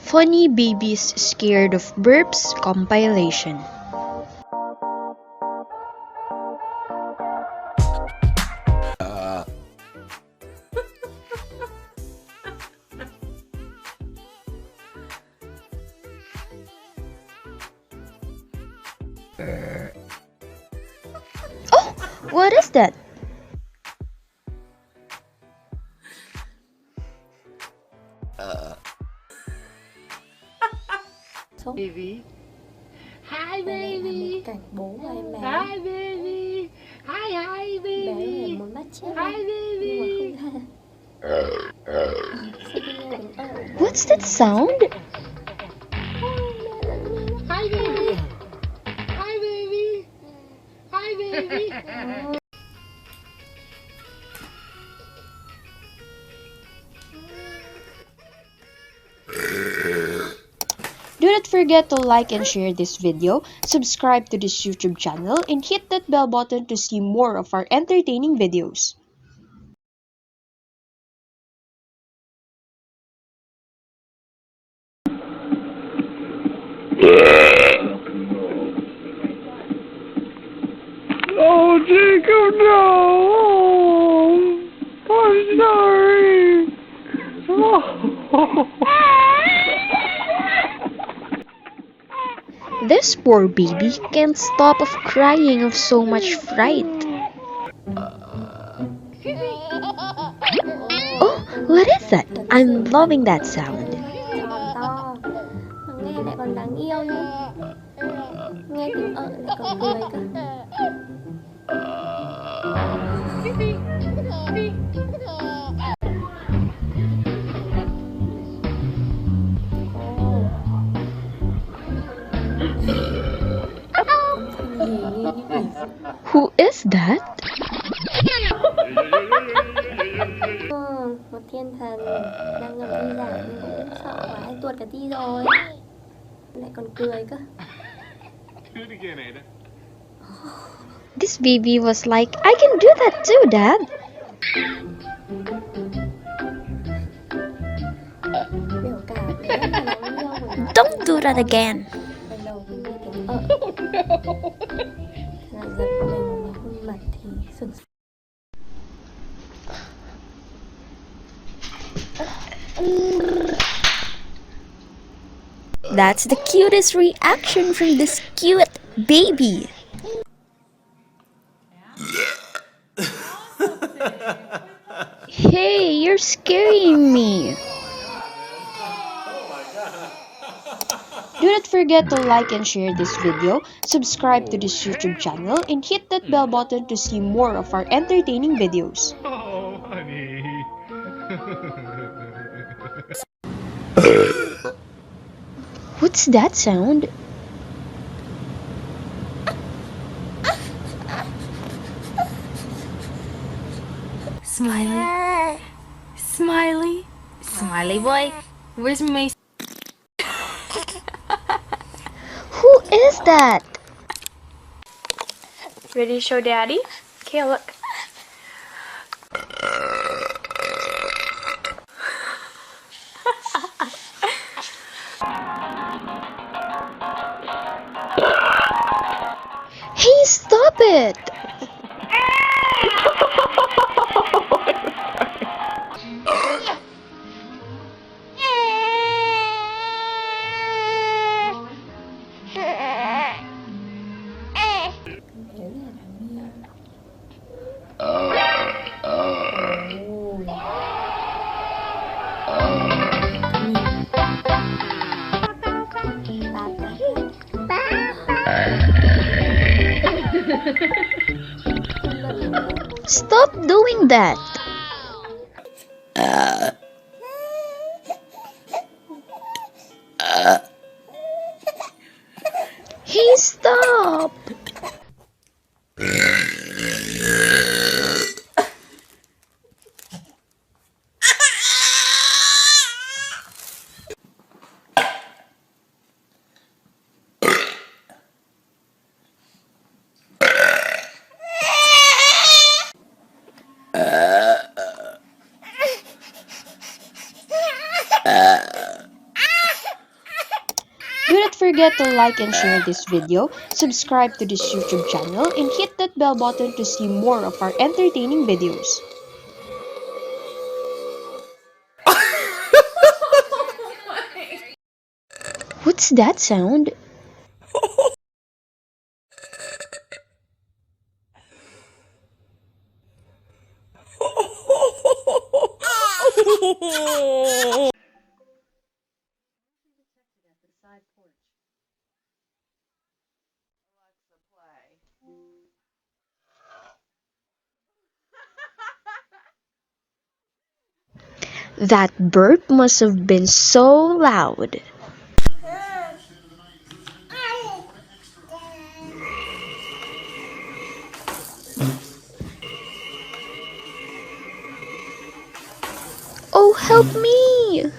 Funny Babies Scared of Burps Compilation. Oh, what is that? Baby. Hi baby. Cảnh bố và em bé. Hi baby. Hi Bé baby. muốn bắt chước Hi baby. nhưng mà không ra. Sao tôi nghe tiếng What's that sound? Hi baby. Hi baby. Hi baby. Do not forget to like and share this video, subscribe to this YouTube channel, and hit that bell button to see more of our entertaining videos. Oh, Jacob, no! I'm sorry! This poor baby can't stop of crying of so much fright. Oh, what is that? I'm loving that sound. tròn to. Mà nghe lại còn đáng yêu nữa. Nghe tiếng lại còn cười cơ. Who is that? Một thiên thần đang ngậm tinh giản nhưng cũng sợ quá, tuột cả ti rồi. Lại còn cười cơ. This baby was like, I can do that too, Dad. Biểu cảm rất là đáng yêu bởi vì Don't do that again. lần đầu khi nghe tiếng là giật mình mà khuôn mặt thì sừng sốt. That's the cutest reaction from this cute baby. Hey, you're scaring me. Do not forget to like and share this video, subscribe to this YouTube channel, and hit that bell button to see more of our entertaining videos. Oh, honey. What's that sound? Smiley. Smiley. Smiley boy. Where's my... Who is that? Ready to show daddy? Okay, look. Hey, stop it! Stop doing that! Hey, stop! forget to like and share this video, subscribe to this YouTube channel, and hit that bell button to see more of our entertaining videos. What's that sound? That burp must have been so loud. Oh, help me!